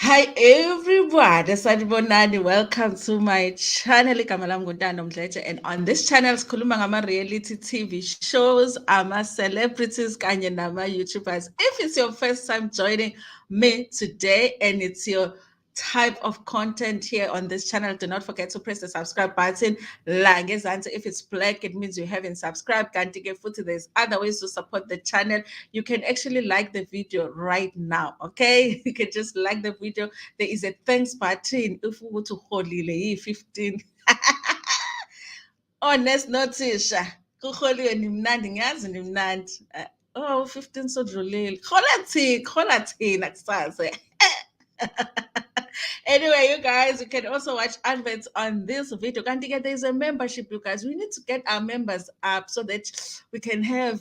Hi everybody, Sanibonani. Welcome to my channel. Igama lami nguNtando Mdletshe, and on this channel sikhuluma ngama-reality TV shows, ama-celebrities kanye nama-YouTubers. If it's your first time joining me today and it's your type of content here on this channel, do not forget to press the subscribe button. La ngezansi, if it's black, it means you haven't subscribed. Kanti-ke futhi there's other ways to support the channel. You can actually like the video right now, okay? You can just like the video. There is a thanks button if you want to hold 15. Honest notisha. Kuholiwe nimnandi, ngiyazi nimnandi. Oh, 15 sodlulile. Hola thina kusasa. Anyway, you guys, you can also watch adverts on this video. Can't get there's a membership, you guys. We need to get our members up so that we can have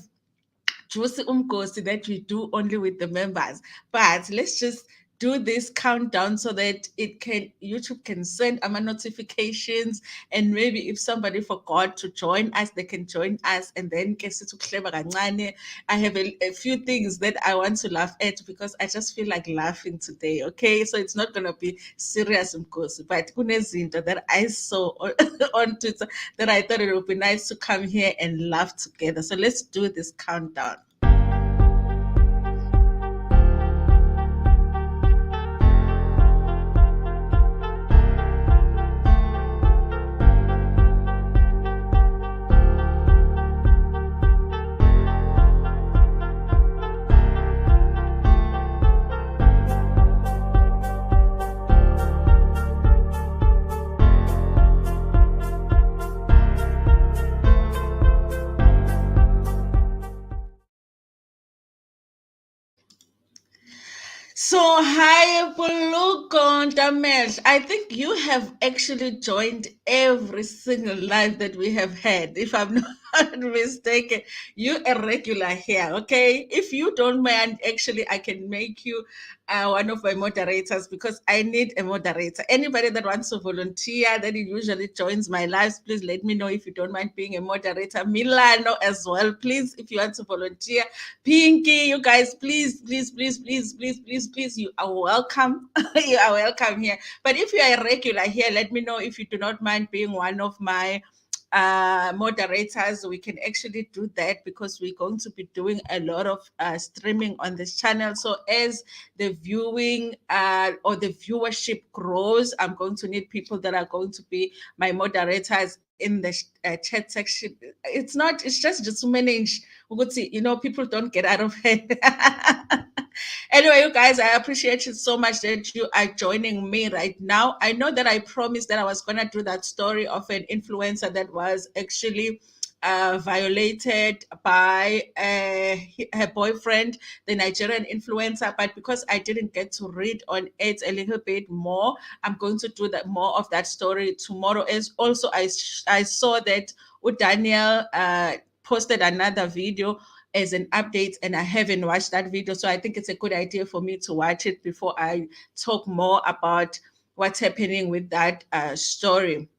juicy umgosi that we do only with the members. But let's just do this countdown so that YouTube can send our notifications, and maybe if somebody forgot to join us, they can join us. And then I have a few things that I want to laugh at because I just feel like laughing today. Okay, so it's not gonna be serious umgosi, but kunezinto that I saw on Twitter that I thought it would be nice to come here and laugh together. So let's do this countdown. So, hi, Puluko Damesh. I think you have actually joined every single live that we have had. If I'm not mistaken, you're a regular here, okay? If you don't mind, actually, I can make you one of my moderators because I need a moderator. Anybody that wants to volunteer, that usually joins my lives, please let me know if you don't mind being a moderator. Milano as well, please, if you want to volunteer. Pinky, you guys, please, you are welcome. You are welcome here. But if you are a regular here, let me know if you do not mind being one of my moderators. We can actually do that because we're going to be doing a lot of streaming on this channel. So as the viewing or the viewership grows, I'm going to need people that are going to be my moderators in the chat section. It's just to manage. People don't get out of hand. Anyway, you guys, I appreciate you so much that you are joining me right now. I know that I promised that I was going to do that story of an influencer that was actually violated by her boyfriend, the Nigerian influencer. But because I didn't get to read on it a little bit more, I'm going to do that more of that story tomorrow. As also, I saw that Daniel posted another video as an update, and I haven't watched that video, so I think it's a good idea for me to watch it before I talk more about what's happening with that story.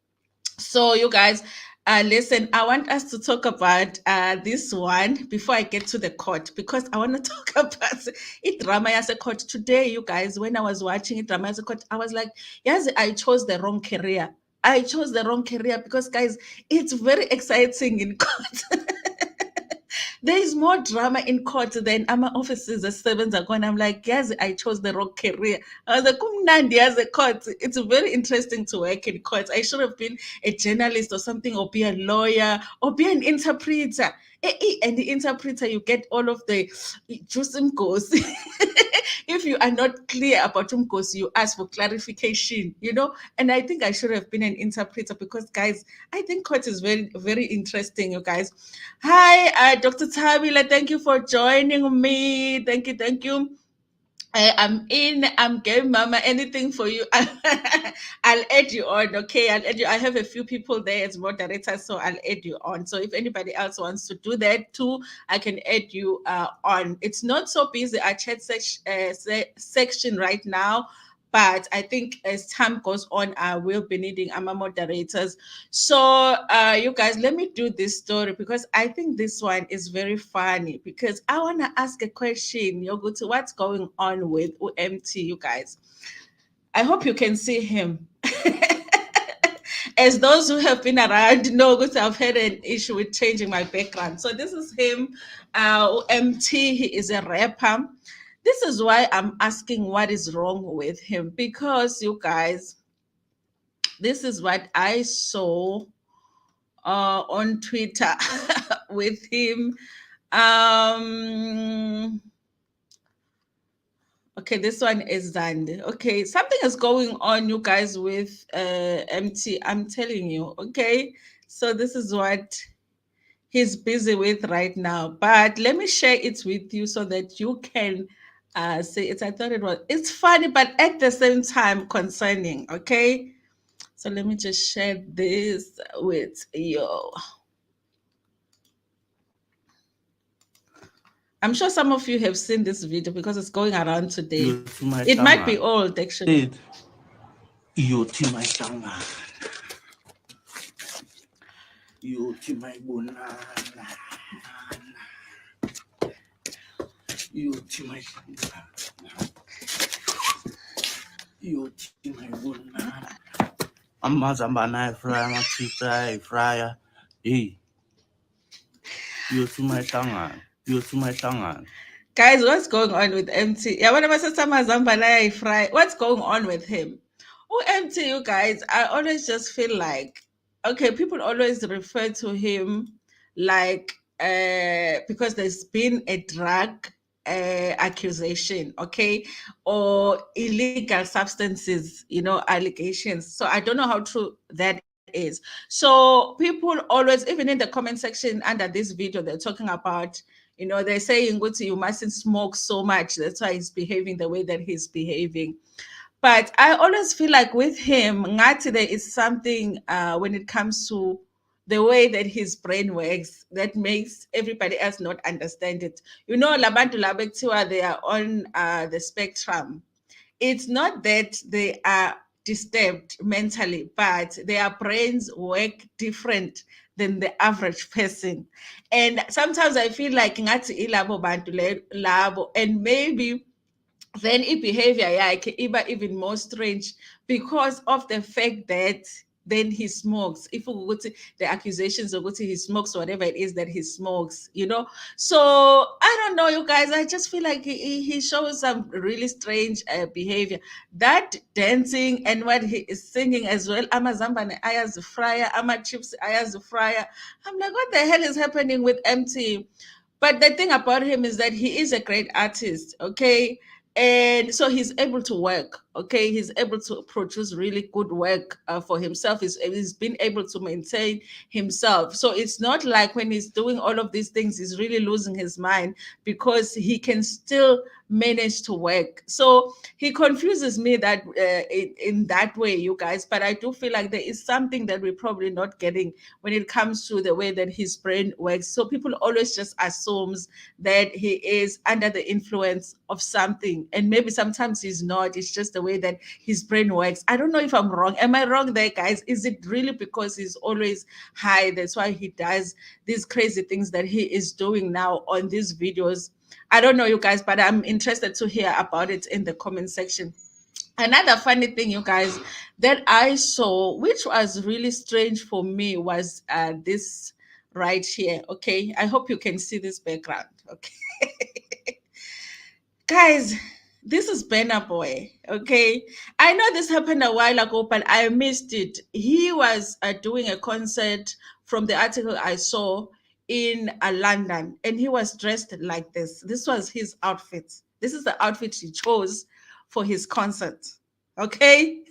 So you guys, listen, I want us to talk about this one before I get to the court, because I want to talk about it drama as a court today. You guys, when I was watching it drama as a court, I was like, yes, I chose the wrong career. I chose the wrong career because, guys, it's very exciting in court. There is more drama in court than ama offices asebenza khona. I'm like, yes, I chose the wrong career. I was like, kumnandi as a court. It's very interesting to work in court. I should have been a journalist or something, or be a lawyer, or be an interpreter. And the interpreter, you get all of the juice goes. If you are not clear about umgosi, you ask for clarification. And I think I should have been an interpreter because, guys, I think court is very, very interesting, you guys. Hi, Dr. Tabila. Thank you for joining me. Thank you, thank you. I'm in. I'm game, Mama. Anything for you. I'll add you on. Okay, I'll add you. I have a few people there as moderators, so I'll add you on. So if anybody else wants to do that too, I can add you on. It's not so busy our chat section right now, but I think as time goes on, I will be needing our moderators. So, you guys, let me do this story because I think this one is very funny because I want to ask a question. Yogutu, what's going on with OMT, you guys? I hope you can see him. As those who have been around know, because I've had an issue with changing my background. So this is him, MT. He is a rapper. This is why I'm asking what is wrong with him, because you guys, this is what I saw on Twitter with him. Um, Okay, this one is Zandi. Okay, something is going on, you guys, with MT. I'm telling you. Okay, so this is what he's busy with right now. But let me share it with you so that you can say it. I thought it was. It's funny, but at the same time concerning. Okay, so let me just share this with you. I'm sure some of you have seen this video because it's going around today. It might be old, actually. Yothi mayhlangana yothi mayibonana yothi mayibonana yothi mayibonana amazambana ayifraya amachips ayifraya hey yothi mayhlangana. Guys, what's going on with MT? Yeah, what about Mazambana Fry? What's going on with him? Oh, MT, you guys, I always just feel like, okay, people always refer to him like, because there's been a drug accusation, okay, or illegal substances, allegations. So I don't know how true that is. So people always, even in the comment section under this video, they're talking about, they're saying, "Go to, you mustn't smoke so much. That's why he's behaving the way that he's behaving." But I always feel like with him, Ngati, there is something when it comes to the way that his brain works that makes everybody else not understand it. Labantu labektiwa, they are on the spectrum. It's not that they are disturbed mentally, but their brains work different than the average person. And sometimes I feel like ngathi ilabo bantu labo, and maybe then behavior yakhe iba even more strange because of the fact that then he smokes. If the accusations of he smokes, whatever it is that he smokes, So I don't know, you guys. I just feel like he shows some really strange behavior. That dancing and what he is singing as well. Amazambane ayaz fryer, ama chips ayaz fryer. I'm like, what the hell is happening with MT? But the thing about him is that he is a great artist, okay? And so he's able to work, okay? He's able to produce really good work for himself. He's been able to maintain himself. So it's not like when he's doing all of these things, he's really losing his mind, because he can still manage to work. So he confuses me that in that way, you guys. But I do feel like there is something that we're probably not getting when it comes to the way that his brain works. So people always just assumes that he is under the influence of something, and maybe sometimes he's not. It's just the way that his brain works. I don't know if I'm wrong. Am I wrong there, guys? Is it really because he's always high, that's why he does these crazy things that he is doing now on these videos? I don't know, you guys, but I'm interested to hear about it in the comment section. Another funny thing, you guys, that I saw, which was really strange for me, was this right here. Okay, I hope you can see this background. Okay, guys, this is Banner Boy. Okay, I know this happened a while ago, but I missed it. He was doing a concert, from the article I saw, in London, and he was dressed like this. This was his outfit. This is the outfit he chose for his concert. Okay,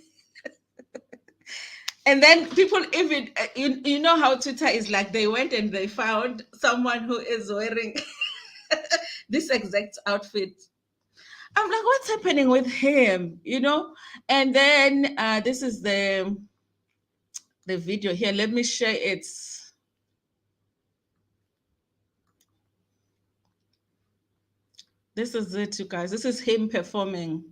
and then people even you know how Twitter is like, they went and they found someone who is wearing this exact outfit. I'm like, what's happening with him? And then this is the video here. Let me share it. This is it, you guys. This is him performing.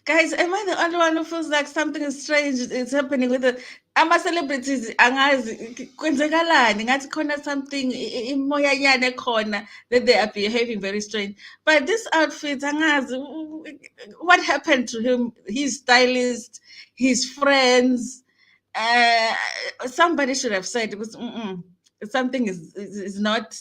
Guys, am I the only one who feels like something is strange is happening with the ama-celebrities angazi kwenzekalani ngathi khona something imoyanyana ekhona that they are behaving very strange. But this outfit angazi what happened to him, his stylist, his friends. uh Somebody should have said it was something is not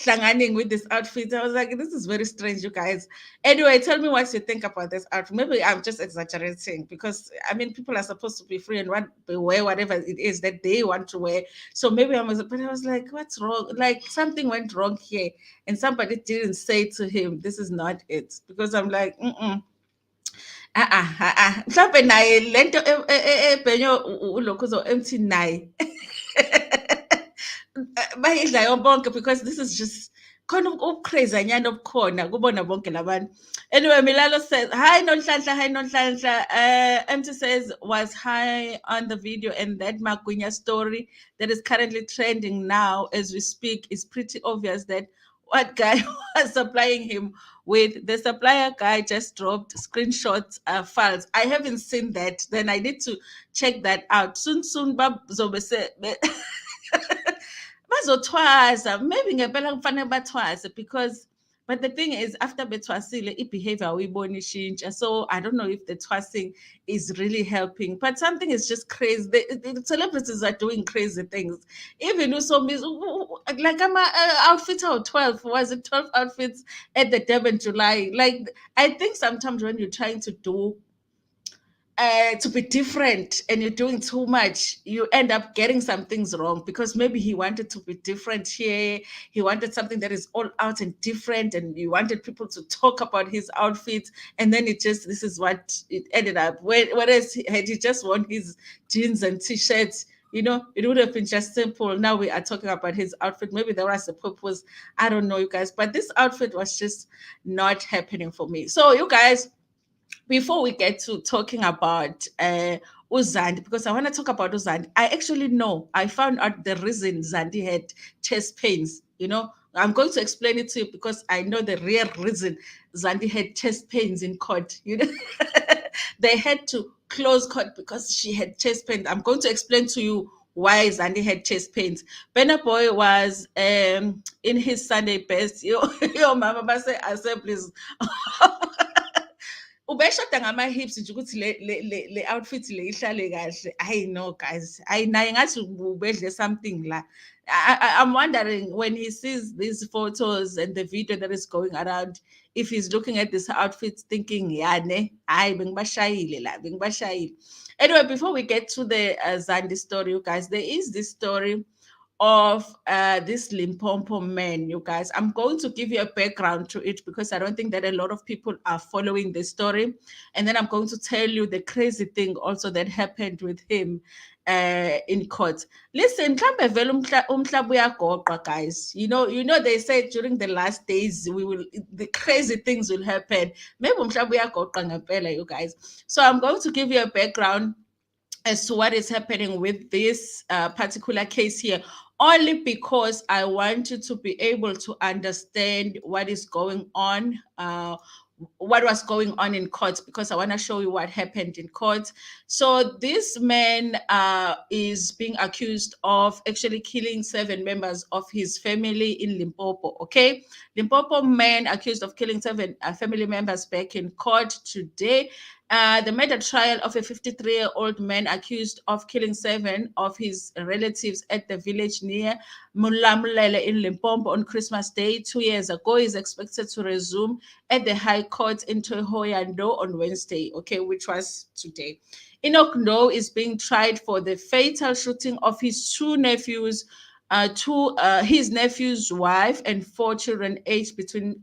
hlanganing with this outfit. I was like, this is very strange, you guys. Anyway, tell me what you think about this outfit. Maybe I'm just exaggerating because I mean people are supposed to be free and wear whatever it is that they want to wear. So maybe but I was like, what's wrong? Like something went wrong here, and somebody didn't say to him, this is not it. Because I'm like, mhlawumbe naye lento ebhenyo ulokhuzo emthi naye bayidlayo bonke because this is just khona ubucrazanyana obukhona kubona bonke labantu. Anyway, Milalo says hi Nonhlanhla, hi Nonhlanhla. MT says was high on the video, and that Magunya story that is currently trending now as we speak is pretty obvious that what guy was supplying him with. The supplier guy just dropped screenshots files. I haven't seen that, then I need to check that out soon bazobe bazothwasa, maybe ngempela kufanele bathwase because but the thing is after bethwasile i-behavior awuyiboni ishintsha, so I don't know if the twasing is really helping, but something is just crazy. The celebrities are doing crazy things. Even usomis like outfit out 12, was it 12 outfits at the Durban July? Like I think sometimes when you're trying to be different and you're doing too much, you end up getting some things wrong because maybe he wanted to be different here. He wanted something that is all out and different, and he wanted people to talk about his outfit. And then this is what it ended up. Whereas had he just worn his jeans and t shirts, it would have been just simple. Now we are talking about his outfit. Maybe there was a purpose. I don't know, you guys. But this outfit was just not happening for me. So, you guys, before we get to talking about Uzandi, because I want to talk about Uzandi, I actually know, I found out the reason Zandi had chest pains. I'm going to explain it to you because I know the real reason Zandi had chest pains in court. They had to close court because she had chest pains. I'm going to explain to you why Zandi had chest pains. Benna Boy was in his Sunday best. Yo, mama say assemblies. Ubeshoda ngama-hips nje ukuthi le outfit le ihlale kahle. I know, guys. Naye ngathi ubedle something la. I'm wondering when he sees these photos and the video that is going around, if he's looking at this outfit thinking, yeah, ne, hayi bengibashayile la, bengibashayile. Anyway, before we get to the Zandi story, you guys, there is this story of this Limpopo man, you guys. I'm going to give you a background to it because I don't think that a lot of people are following the story. And then I'm going to tell you the crazy thing also that happened with him in court. Listen, mhlambe vele umhlaba uyagoqa, guys. They said during the last days the crazy things will happen. Maybe umhlaba uyagoqa ngempela, you guys. So I'm going to give you a background as to what is happening with this particular case here, only because I want you to be able to understand what is going on, what was going on in court, because I want to show you what happened in court. So this man is being accused of actually killing 7 members of his family in Limpopo. Okay, Limpopo man accused of killing 7 family members back in court today. The murder trial of a 53-year-old man accused of killing 7 of his relatives at the village near Mulamulele in Limpopo on Christmas Day 2 years ago is expected to resume at the High Court in Tohoyando on Wednesday, okay, which was today. Enoch Ndo is being tried for the fatal shooting of his 2 nephews, his nephew's wife, and 4 children aged between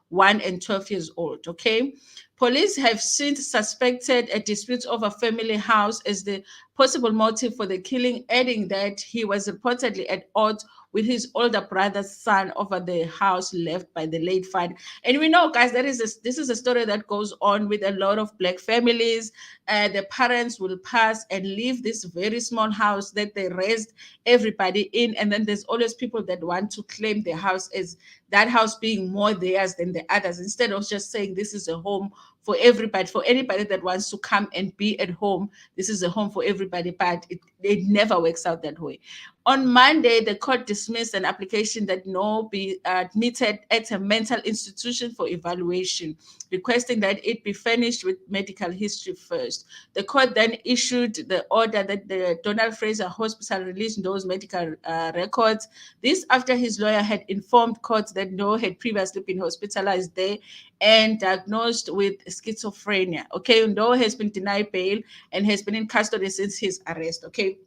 1 and 12 years old, okay? Police have since suspected a dispute over family house as the possible motive for the killing, adding that he was reportedly at odds with his older brother's son over the house left by the late father. And we know, guys, this is a story that goes on with a lot of Black families. The parents will pass and leave this very small house that they raised everybody in, and then there's always people that want to claim the house as that house being more theirs than the others, instead of just saying this is a home for everybody, for anybody that wants to come and be at home. This is a home for everybody, but it never works out that way. On Monday, the court dismissed an application that No be admitted at a mental institution for evaluation, requesting that it be furnished with medical history first. The court then issued the order that the Donald Fraser Hospital release those medical records. This after his lawyer had informed court that No had previously been hospitalized there and diagnosed with schizophrenia. Okay, No has been denied bail and has been in custody since his arrest. Okay,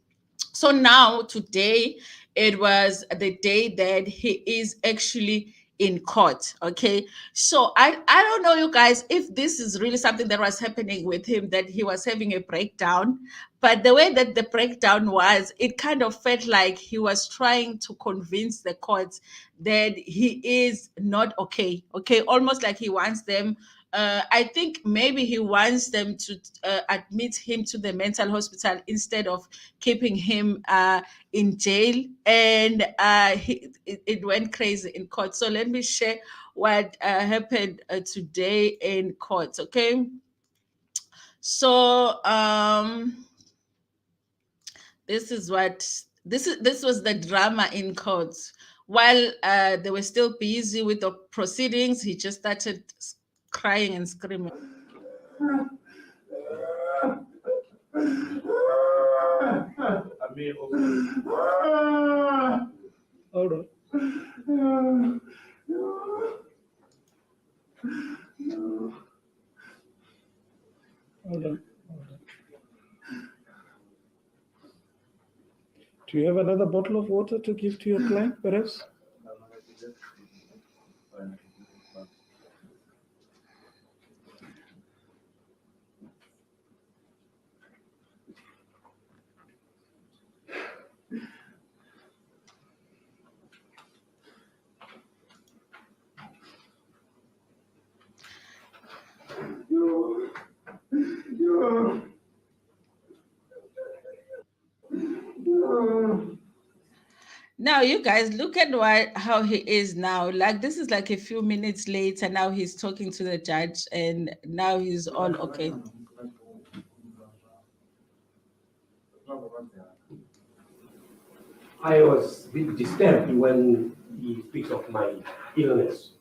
so now today it was the day that he is actually in court. Okay, so I don't know, you guys, if this is really something that was happening with him, that he was having a breakdown. But the way that the breakdown was, it kind of felt like he was trying to convince the courts that he is not okay. Okay, almost like he wants them, I think maybe he wants them to admit him to the mental hospital instead of keeping him in jail. And it went crazy in court. So let me share what happened today in court. Okay. So this is what this was the drama in court. While they were still busy with the proceedings, he just started crying and screaming. Hold on. Hold on. Do you have another bottle of water to give to your client, perhaps? Now, you guys, look at how he is now. Like, this is like a few minutes later. Now he's talking to the judge, and now he's all okay. I was a bit disturbed when he speaks of my illness.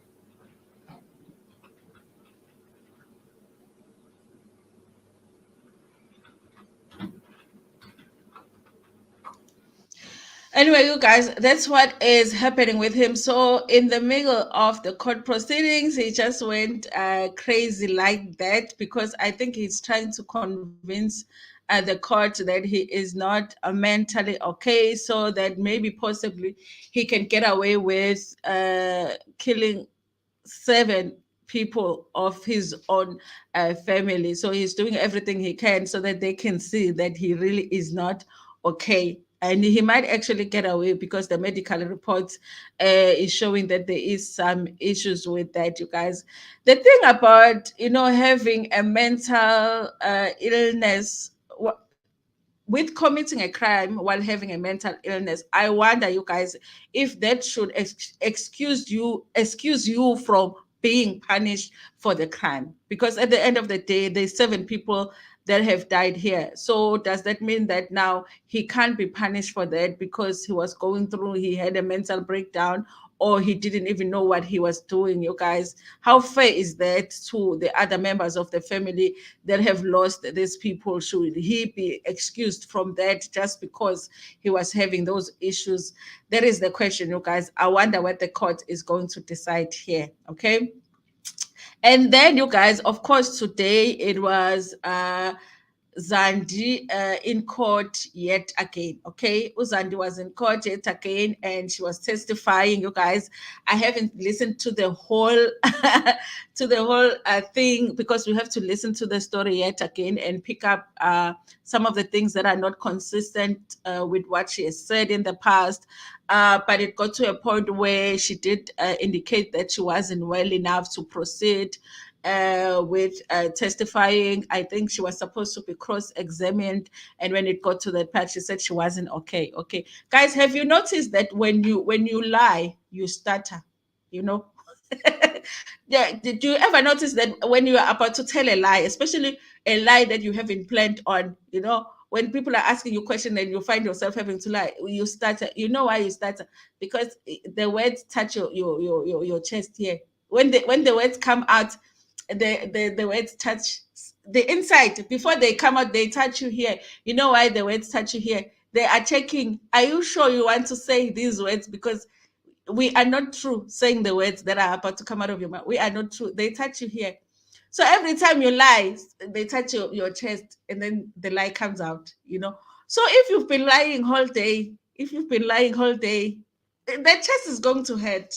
Anyway, you guys, that's what is happening with him. So, in the middle of the court proceedings, he just went crazy like that, because I think he's trying to convince the court that he is not mentally okay, so that maybe possibly he can get away with killing 7 people of his own family. So he's doing everything he can so that they can see that he really is not okay. And he might actually get away, because the medical reports is showing that there is some issues with that, you guys. The thing about, having a mental illness, with committing a crime while having a mental illness, I wonder, you guys, if that should excuse you from being punished for the crime. Because at the end of the day, there's 7 people that have died here. So does that mean that now he can't be punished for that because he had a mental breakdown, or he didn't even know what he was doing? You guys, how fair is that to the other members of the family that have lost these people? Should he be excused from that just because he was having those issues? That is the question, you guys. I wonder what the court is going to decide here. Okay. And then, you guys, of course, today it was Zandi in court yet again. Okay, Zandi was in court yet again, and she was testifying. You guys, I haven't listened to the whole thing, because we have to listen to the story yet again and pick up some of the things that are not consistent with what she has said in the past. But it got to a point where she did indicate that she wasn't well enough to proceed with testifying. I think she was supposed to be cross-examined, and when it got to that part, she said she wasn't okay. Okay, guys, have you noticed that when you lie, you stutter? You know, Yeah, did you ever notice that when you are about to tell a lie, especially a lie that you haven't planned on, when people are asking you question and you find yourself having to lie, you start, you know why you start? Because the words touch your chest here. When the words come out, the words touch the inside. Before they come out, they touch you here. You know why the words touch you here? They are checking, are you sure you want to say these words? Because we are not true saying the words that are about to come out of your mouth. We are not true. They touch you here. So every time you lie, they touch your chest and then the lie comes out. So if you've been lying whole day, the chest is going to hurt.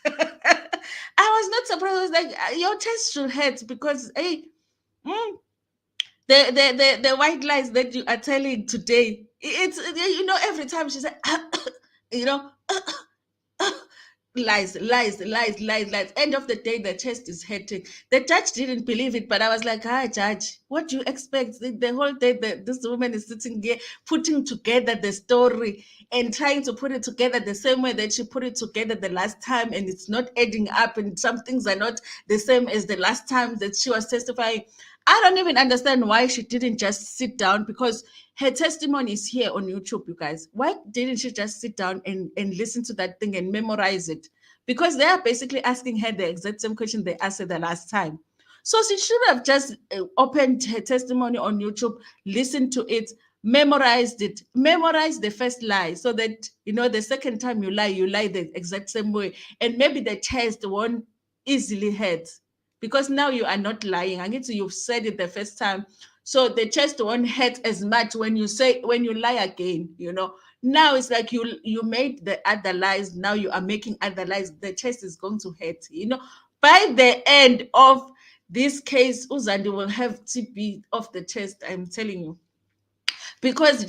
I was not surprised. I was like, your chest should hurt because, hey, mm, the white lies that you are telling today, every time she said, you know, lies, lies, lies, lies, lies. End of the day, the chest is hurting. The judge didn't believe it, but I was like, hi, judge, what do you expect? The whole day, this woman is sitting here putting together the story and trying to put it together the same way that she put it together the last time, and it's not adding up, and some things are not the same as the last time that she was testifying. I don't even understand why she didn't just sit down, because her testimony is here on YouTube, you guys. Why didn't she just sit down and listen to that thing and memorize it? Because they are basically asking her the exact same question they asked her the last time. So she should have just opened her testimony on YouTube, listened to it, memorized it, memorized the first lie, so that the second time you lie the exact same way, and maybe the test won't easily hurt, because now you are not lying. I need to You've said it the first time, so the chest won't hurt as much when you lie again. Now it's like you made the other lies, now you are making other lies, the chest is going to hurt. By the end of this case, Uzandi will have TB off the chest, I'm telling you, because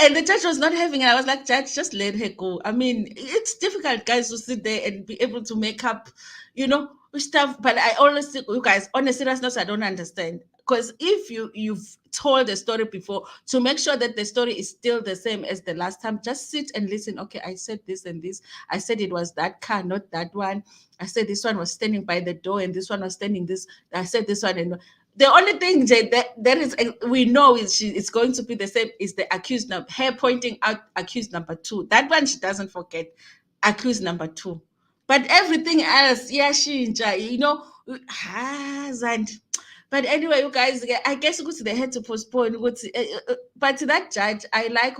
and the judge was not having it. I was like, Judge, just let her go. I mean, it's difficult, guys, to sit there and be able to make up, stuff. But I honestly, you guys, on a serious note, I don't understand. Because if you've told the story before, to make sure that the story is still the same as the last time, just sit and listen. Okay, I said this and this. I said it was that car, not that one. I said this one was standing by the door and this one was standing this. I said this one, and the only thing that is we know is it's going to be the same is the accused number. Her pointing out accused number 2. That one she doesn't forget. Accused number 2. But everything else, yeah, Zand. But anyway, you guys, I guess they had to postpone. But that judge, I like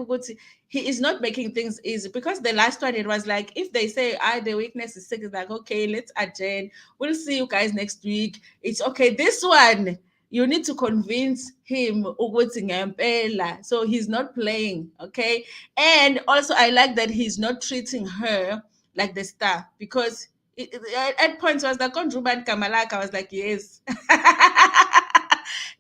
he is not making things easy, because the last one, it was like, if they say the witness is sick, it's like, okay, let's adjourn. We'll see you guys next week. It's okay. This one, you need to convince him ukuthi ngempela. So he's not playing, okay? And also, I like that he's not treating her like the star, because at points was like, Konjuban Kamalaka, I was like, yes.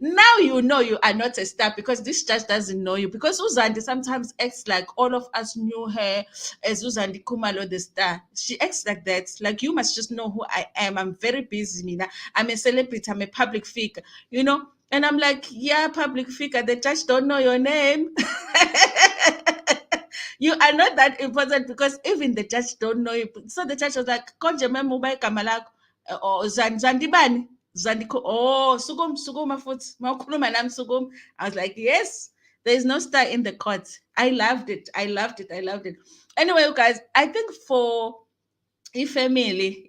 Now you are not a star, because this judge doesn't know you. Because Uzandi sometimes acts like all of us knew her as Uzandi Kumalo, the star. She acts like that. Like, you must just know who I am. I'm very busy, Mina. I'm a celebrity. I'm a public figure. And I'm like, yeah, public figure. The judge don't know your name. You are not that important, because even the judge don't know you. So the judge was like, Konje mobile kamalak or Zandibani. Zandiko, oh, Sugum foot, Makuluma Nam Sugum. I was like, yes, there's no star in the court. I loved it. I loved it. I loved it. Anyway, you guys, I think for family,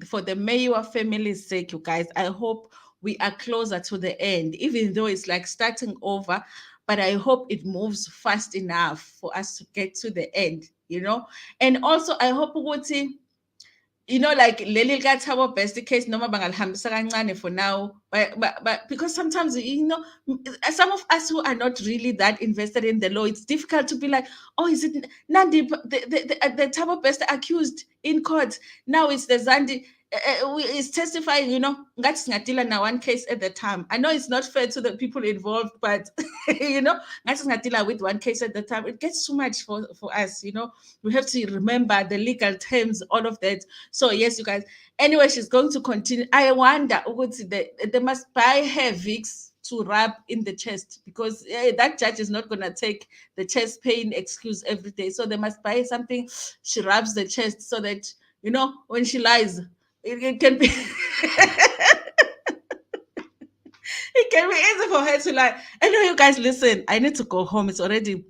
for the mayor family's sake, you guys, I hope we are closer to the end, even though it's like starting over. But I hope it moves fast enough for us to get to the end. And also, I hope like leli likaThabo best case noma bangalihambisa kancane for now, but because sometimes some of us who are not really that invested in the law, it's difficult to be like, oh, is it Nandi, the Thabo best accused in court, now it's the Zandi is testifying, ngathi singadila na one case at the time. I know it's not fair to the people involved, but ngathi singadila with one case at the time. It gets too much for us. We have to remember the legal terms, all of that. So yes, you guys. Anyway, she's going to continue. I wonder, they must buy her Vicks to rub in the chest, because that judge is not going to take the chest pain excuse every day. So they must buy something she rubs the chest, so that, when she lies, it can be it can be easy for her to lie. Anyway, you guys, listen, I need to go home. It's already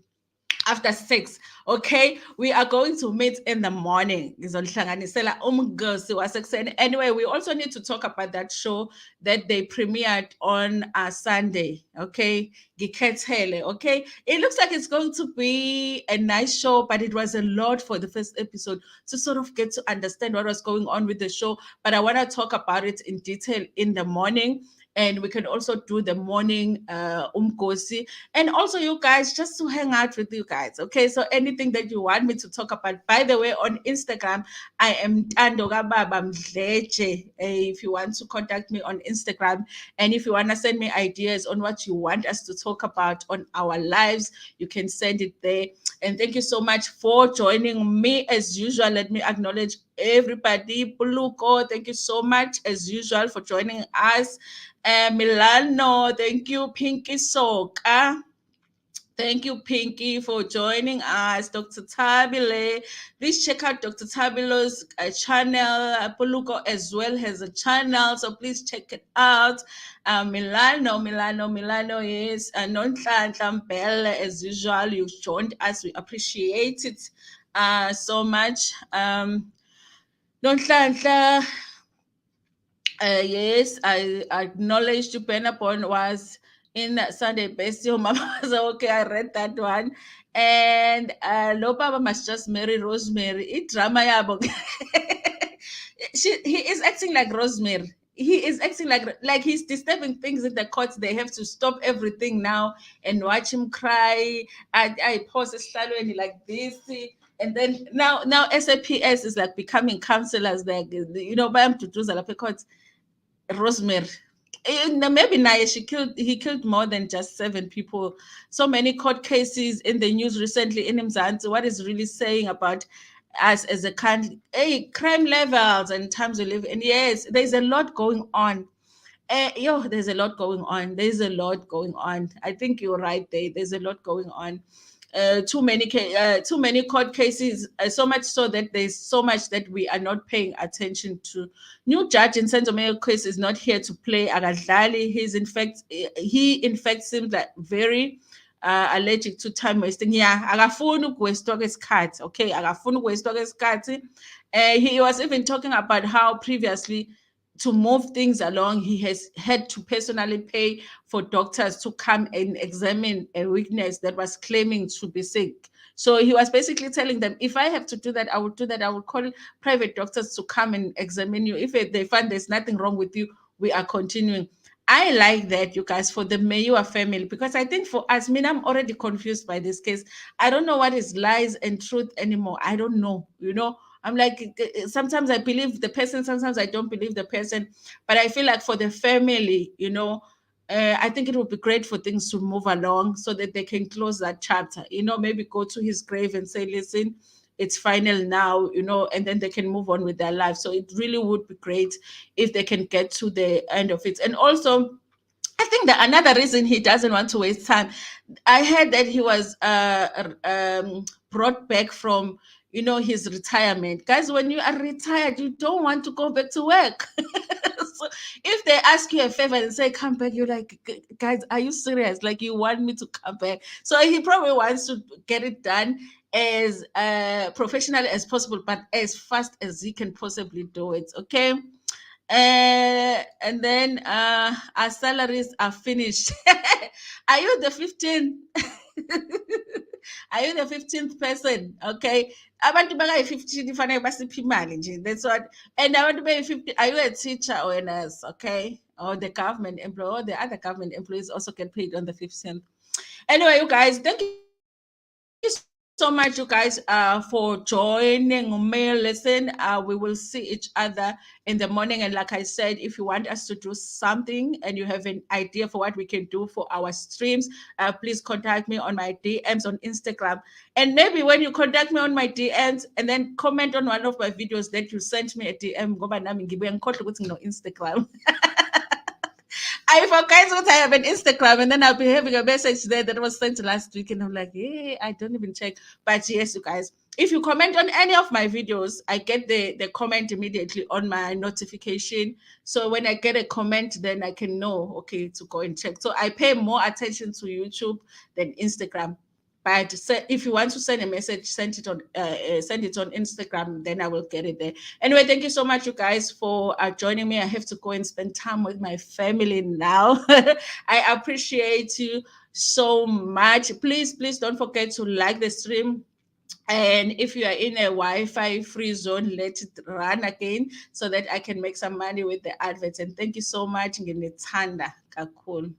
after 6. Okay, we are going to meet in the morning. Ngizolihlanganisela umgosi wasekuseni. Anyway, we also need to talk about that show that they premiered on Sunday. Okay, Gikhethele. Okay, it looks like it's going to be a nice show, but it was a lot for the first episode to sort of get to understand what was going on with the show. But I want to talk about it in detail in the morning, and we can also do the morning umgosi, and also you guys, just to hang out with you guys. Okay, so anything that you want me to talk about, by the way, on Instagram, I am Tando Kababa Mdleche. If you want to contact me on Instagram, and if you want to send me ideas on what you want us to talk about on our lives, you can send it there. And thank you so much for joining me as usual. Let me acknowledge everybody. Puluko, thank you so much as usual for joining us. Milano, thank you. Pinky Soka, thank you, Pinky, for joining us. Dr. Tabile, please check out Dr. Tabile's channel. Puluko as well has a channel, so please check it out. Milano, yes. Nonhlanhla Bell, as usual, you've joined us. We appreciate it so much. Nonhlanhla. Yes, I acknowledged Penapon was in Sunday best. Your mama was okay. I read that one. And Lopaba must just marry Rosemary. It drama yabo. He is acting like Rosemary. He is acting like he's disturbing things in the courts. They have to stop everything now and watch him cry. I pause and like this. And then now SAPS is like becoming counselors, like by him to do the courts. Rosemary. Maybe Naya, he killed more than just 7 people. So many court cases in the news recently in Mzansi. What is really saying about us as a country? Hey, crime levels and times we live in. Yes, there's a lot going on. There's a lot going on. There's a lot going on. I think you're right there. There's a lot going on. Too many court cases, so much so that there's so much that we are not paying attention to. New judge in Senzo case is not here to play akadlali. He in fact seems like very allergic to time wasting. Yeah, akafuni ukuwesta isikhathi. Okay, akafuni ukuwesta isikhathi. He was even talking about how previously, to move things along, he has had to personally pay for doctors to come and examine a witness that was claiming to be sick. So he was basically telling them, if I have to do that, I will do that. I will call private doctors to come and examine you. If they find there's nothing wrong with you, we are continuing. I like that, you guys, for the Mayua family, because I think for us, I'm already confused by this case. I don't know what is lies and truth anymore. I don't know, I'm like, sometimes I believe the person, sometimes I don't believe the person. But I feel like for the family, I think it would be great for things to move along so that they can close that chapter, maybe go to his grave and say, listen, it's final now, and then they can move on with their life. So it really would be great if they can get to the end of it. And also, I think that another reason he doesn't want to waste time, I heard that he was brought back from his retirement. Guys, when you are retired, you don't want to go back to work. So if they ask you a favor and say come back, you're like, guys, are you serious? Like, you want me to come back? So he probably wants to get it done as professional as possible, but as fast as he can possibly do it. Okay. And then our salaries are finished. Are you the 15th? Are you the 15th person? Okay. Abantu bakayi-15 ifanele basiphe imali nje. That's what. And abantu bayi-50, are you a teacher or a nurse? Okay. Or the government employee, or the other government employees also get paid on the 15th. Anyway, you guys, thank you so much, you guys, for joining me. Listen, we will see each other in the morning. And like I said, if you want us to do something and you have an idea for what we can do for our streams, please contact me on my DMs on Instagram. And maybe when you contact me on my DMs and then comment on one of my videos that you sent me a DM, ngoba nami ngibuye ngikhohlwe ukuthi ngino Instagram. I forgot what I have an Instagram, and then I'll be having a message there that was sent last week, and I'm like, hey, I don't even check. But yes, you guys, if you comment on any of my videos, I get the comment immediately on my notification. So when I get a comment, then I can know, okay, to go and check. So I pay more attention to YouTube than Instagram. But if you want to send a message, send it on Instagram. Then I will get it there. Anyway, thank you so much, you guys, for joining me. I have to go and spend time with my family now. I appreciate you so much. Please don't forget to like the stream. And if you are in a Wi-Fi free zone, let it run again so that I can make some money with the adverts. And thank you so much. Nginethanda kakhulu.